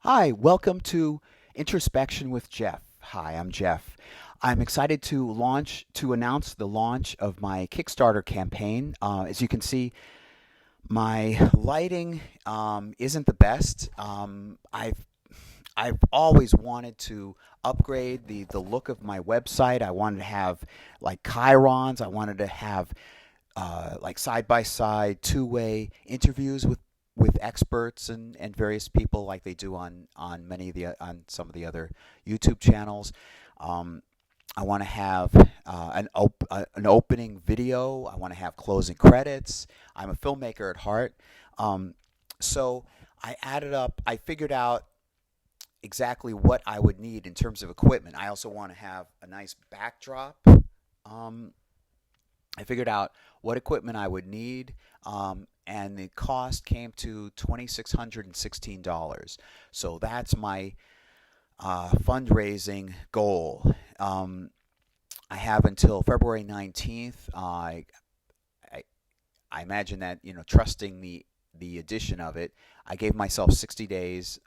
Hi, welcome to Introspection with Jeff. Hi, I'm Jeff. I'm excited to announce the launch of my Kickstarter campaign. As you can see, my lighting isn't the best. I've always wanted to upgrade the look of my website. I wanted to have like chyrons. I wanted to have like side by side, two-way interviews with experts and various people like they do on some of the other YouTube channels. Um, I want to have an opening video. I want to have closing credits. I'm a filmmaker at heart, um, so I figured out exactly what I would need in terms of equipment. I also want to have a nice backdrop. Um, I figured out what equipment I would need, and the cost came to $2,616. So that's my fundraising goal. I have until February 19th. I, I imagine that, trusting the addition of it, I gave myself 60 days.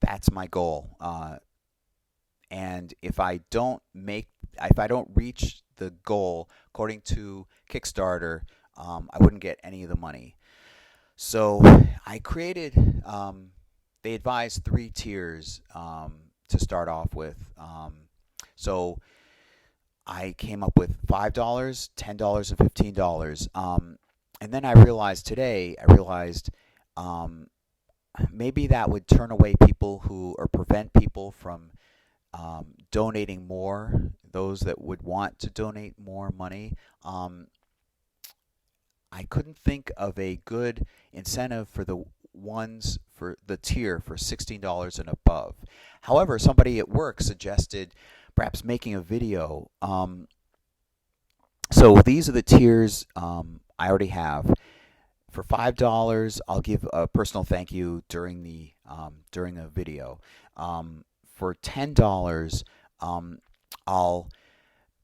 That's my goal. And if I don't reach the goal according to Kickstarter, I wouldn't get any of the money. So I created. They advised three tiers to start off with. So I came up with $5, $10, and $15. And then I realized today, um, maybe that would turn away people who or prevent people from donating more, those that would want to donate more money. I couldn't think of a good incentive for the ones for the tier for $16 and above. However, somebody at work suggested perhaps making a video. So these are the tiers I already have. For $5, I'll give a personal thank you during the video. For $10, I'll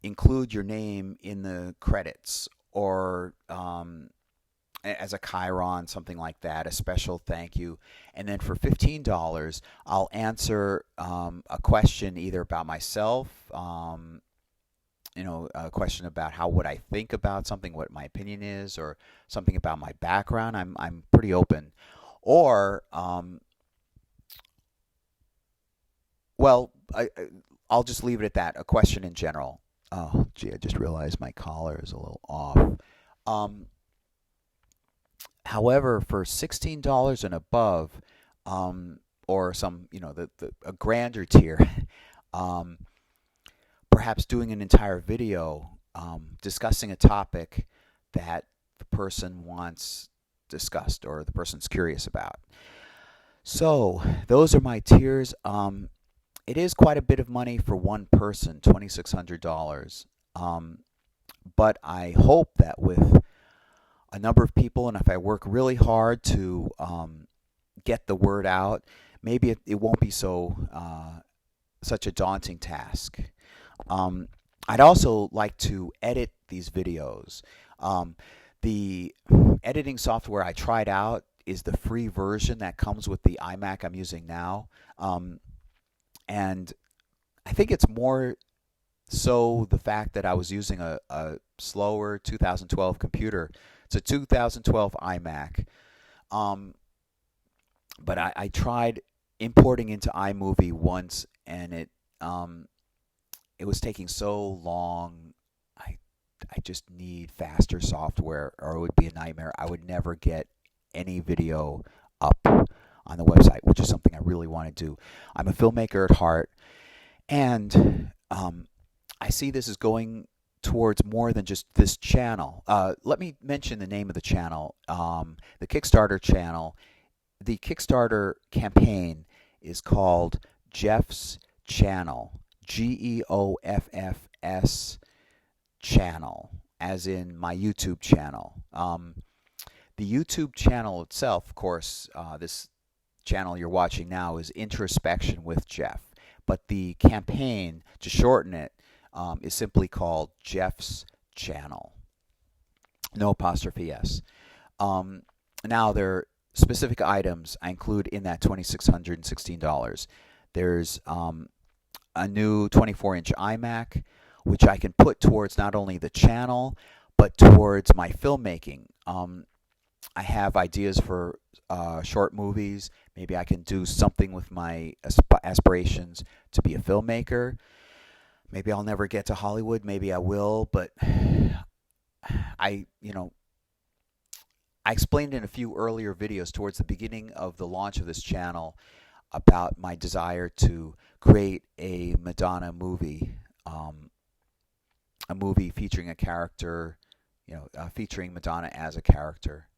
include your name in the credits or as a chyron, something like that, a special thank you. And then for $15, I'll answer a question either about myself, a question about how would I think about something, what my opinion is, or something about my background. I'm pretty open. Or well, I'll just leave it at that. A question in general. Oh, gee, I just realized my collar is a little off. Um, However, for $16 and above, or some, a grander tier, um, perhaps doing an entire video discussing a topic that the person wants discussed or the person's curious about. So those are my tiers. It is quite a bit of money for one person, $2,600. But I hope that with a number of people, and if I work really hard to get the word out, maybe it won't be such a daunting task. I'd also like to edit these videos. The editing software I tried out is the free version that comes with the iMac I'm using now. And I think it's more so the fact that I was using a slower 2012 computer. It's a 2012 iMac. Um, but I tried importing into iMovie once, and it was taking so long. I just need faster software, or it would be a nightmare. I would never get any video up on the website, which is something I really want to do. I'm a filmmaker at heart, and I see this as going towards more than just this channel. Let me mention the name of the channel, the Kickstarter channel. The Kickstarter campaign is called Geoff's Channel, GEOFFS channel, as in my YouTube channel. The YouTube channel itself, of course, this channel you're watching now is Introspection with Jeff. But the campaign, to shorten it, is simply called Geoff's Channel. No apostrophe S. Now, specific items I include in that $2,616. There's a new 24-inch iMac, which I can put towards not only the channel, but towards my filmmaking. I have ideas for short movies. Maybe I can do something with my aspirations to be a filmmaker. Maybe I'll never get to Hollywood. Maybe I will, but I, you know, I explained in a few earlier videos towards the beginning of the launch of this channel about my desire to create a Madonna movie, a movie featuring a character, featuring Madonna as a character.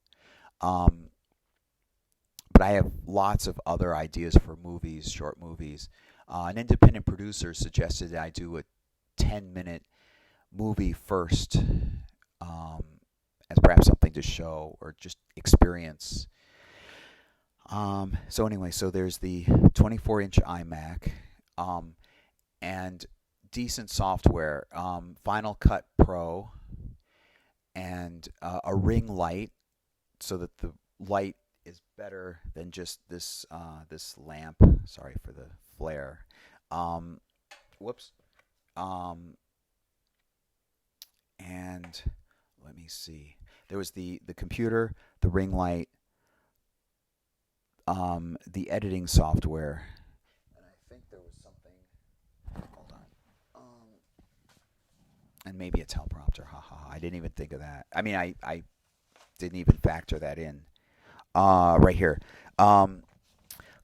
Um, but I have lots of other ideas for movies, short movies. An independent producer suggested that I do a 10-minute movie first, um, as perhaps something to show or just experience. So anyway, so there's the 24-inch iMac, and decent software, Final Cut Pro, and a ring light, so that the light is better than just this lamp. Sorry for the flare. Whoops. And let me see. There was the computer, the ring light, the editing software, and I think there was something. Hold on. And maybe a teleprompter. Ha ha. I didn't even think of that. I mean, I didn't even factor that in. Right here.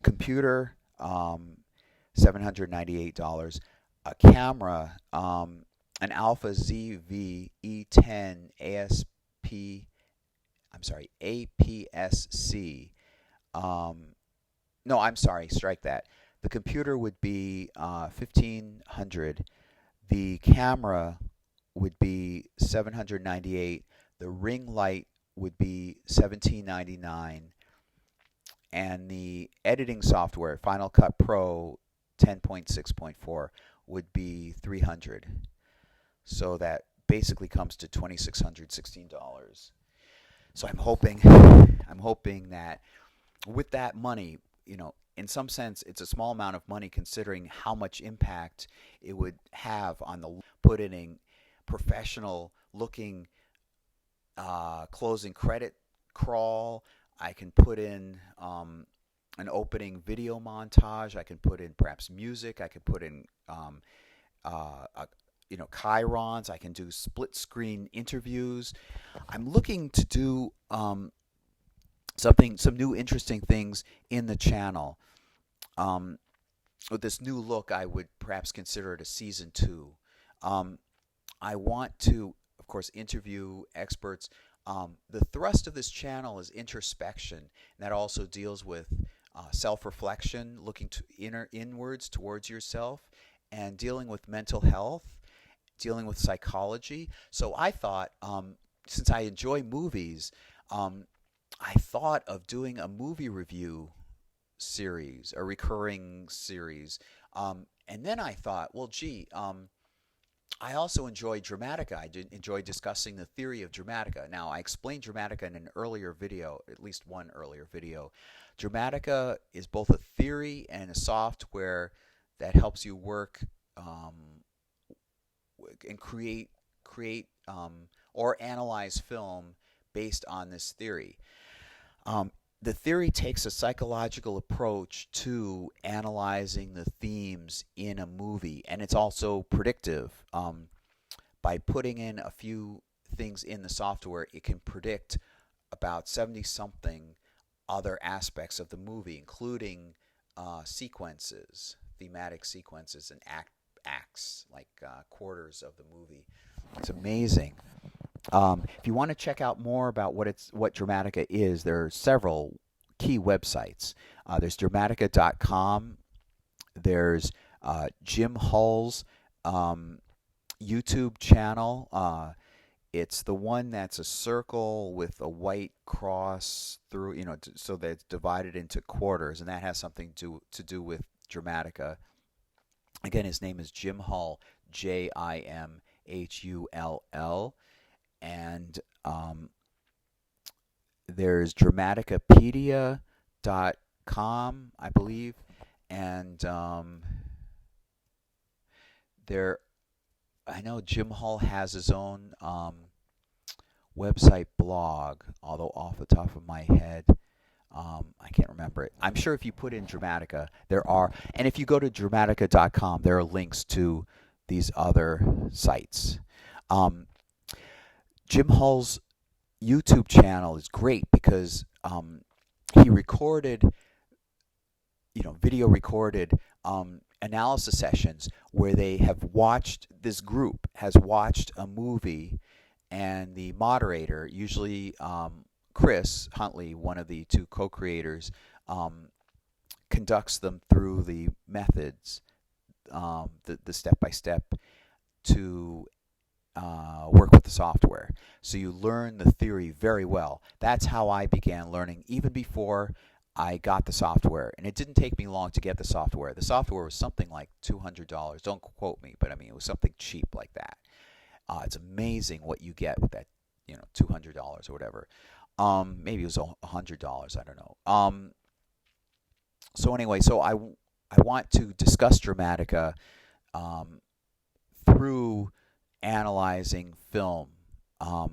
Computer, $798. A camera, an Alpha ZV E10 ASP. I'm sorry, APS-C. No, I'm sorry, strike that. The computer would be 1,500. The camera would be 798. The ring light would be 1799, and the editing software, Final Cut Pro 10.6.4, would be 300. So that basically comes to $2,616. So I'm hoping that with that money, in some sense, it's a small amount of money considering how much impact it would have on the put in a professional looking closing credit crawl. I can put in an opening video montage. I can put in perhaps music. I can put in chyrons. I can do split screen interviews. I'm looking to do some new interesting things in the channel. With this new look, I would perhaps consider it a season 2. I want to, of course, interview experts. The thrust of this channel is introspection, and that also deals with self-reflection, looking to inwards towards yourself, and dealing with mental health, dealing with psychology. So I thought, since I enjoy movies, I thought of doing a movie review series, a recurring series. And then I thought, well, gee, I also enjoy Dramatica. I enjoy discussing the theory of Dramatica. Now, I explained Dramatica in an earlier video, at least one earlier video. Dramatica is both a theory and a software that helps you work and create or analyze film based on this theory. The theory takes a psychological approach to analyzing the themes in a movie, and it's also predictive. By putting in a few things in the software, it can predict about 70-something other aspects of the movie, including sequences, thematic sequences, and acts, like quarters of the movie. It's amazing. If you want to check out more about what Dramatica is, there are several key websites. There's Dramatica.com. There's Jim Hull's YouTube channel. It's the one that's a circle with a white cross through, so that it's divided into quarters, and that has something to do with Dramatica. Again, his name is Jim Hull, JIMHULL. And there's dramaticapedia.com, I believe, and there I know Jim Hull has his own website blog, although off the top of my head, I can't remember it. I'm sure if you put in Dramatica, there are, and if you go to dramatica.com, there are links to these other sites. Um, Jim Hull's YouTube channel is great because he recorded, video recorded analysis sessions where this group has watched a movie, and the moderator, usually Chris Huntley, one of the two co-creators, conducts them through the methods, the step-by-step to work with the software. So you learn the theory very well. That's how I began learning, even before I got the software. And it didn't take me long to get the software. The software was something like $200. Don't quote me, but I mean, it was something cheap like that. It's amazing what you get with that, $200 or whatever. Maybe it was $100. I don't know. So anyway, I want to discuss Dramatica through analyzing film. I'll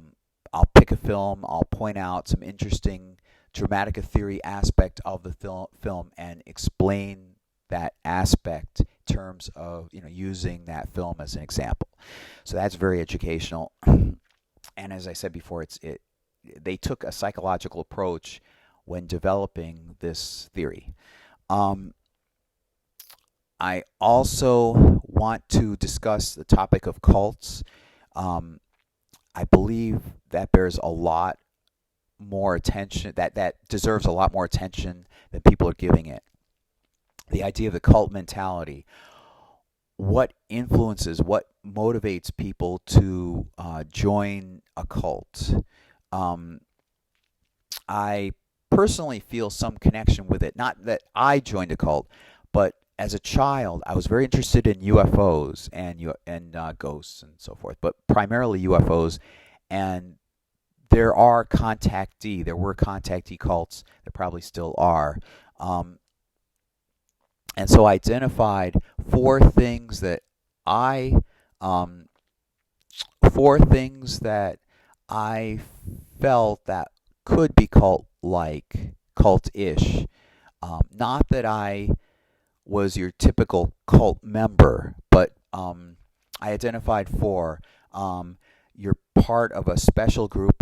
pick a film. I'll point out some interesting Dramatica theory aspect of the film and explain that aspect in terms of using that film as an example. So that's very educational. And as I said before, they took a psychological approach when developing this theory. I also want to discuss the topic of cults. I believe that bears a lot more attention, that deserves a lot more attention than people are giving it. The idea of the cult mentality. What motivates people to join a cult? I personally feel some connection with it. Not that I joined a cult, but as a child, I was very interested in UFOs and ghosts and so forth, but primarily UFOs. And there were contactee cults. There probably still are. And so I identified four things that I felt that could be cult-ish. Not that I was your typical cult member, but I identified four. You're part of a special group.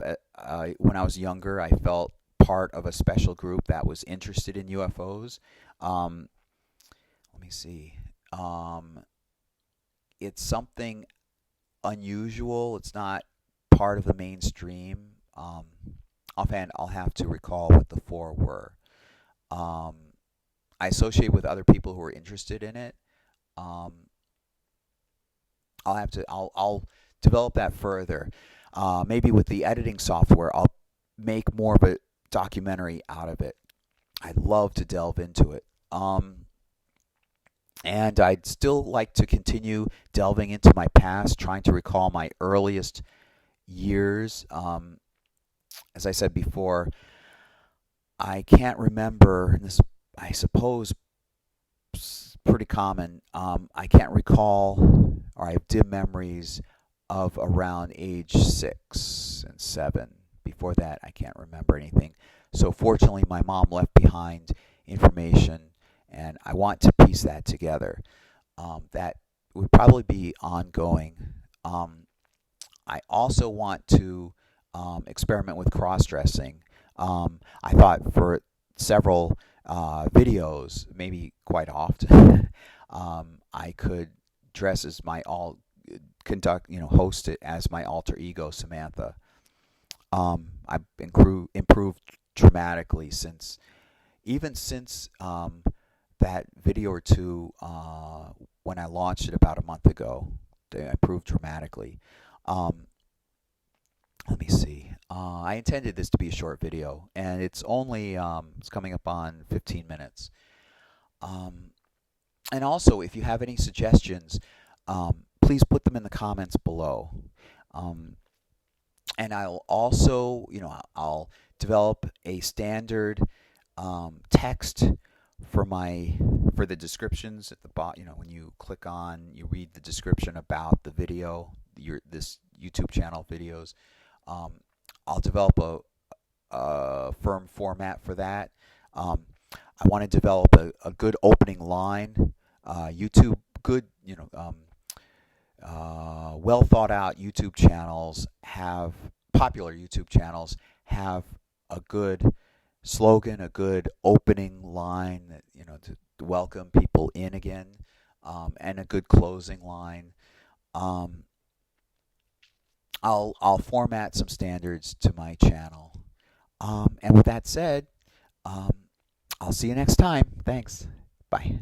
When I was younger, I felt part of a special group that was interested in UFOs. Let me see. It's something unusual. It's not part of the mainstream. Offhand, I'll have to recall what the four were. I associate with other people who are interested in it. I'll develop that further. Maybe with the editing software, I'll make more of a documentary out of it. I'd love to delve into it. And I'd still like to continue delving into my past, trying to recall my earliest years. As I said before, I can't remember, this I suppose pretty common, I can't recall, or I have dim memories of around age 6 and 7. Before that, I can't remember anything. So fortunately, my mom left behind information, and I want to piece that together. That would probably be ongoing. I also want to experiment with cross-dressing. I thought for several videos, maybe quite often, I could dress as host it as my alter ego, Samantha. I've improved dramatically since that video or two when I launched it about a month ago. They improved dramatically. Let me see. I intended this to be a short video, and it's only it's coming up on 15 minutes. And also, if you have any suggestions, please put them in the comments below. And I'll also, I'll develop a standard text for the descriptions at the bottom. You know, when you click on, you read the description about the video, this YouTube channel videos. Um, I'll develop a firm format for that. I want to develop a good opening line. YouTube, good, well thought out YouTube channels have popular YouTube channels have a good slogan, a good opening line that to welcome people in again, and a good closing line. Um, I'll format some standards to my channel. And with that said, um, I'll see you next time. Thanks. Bye.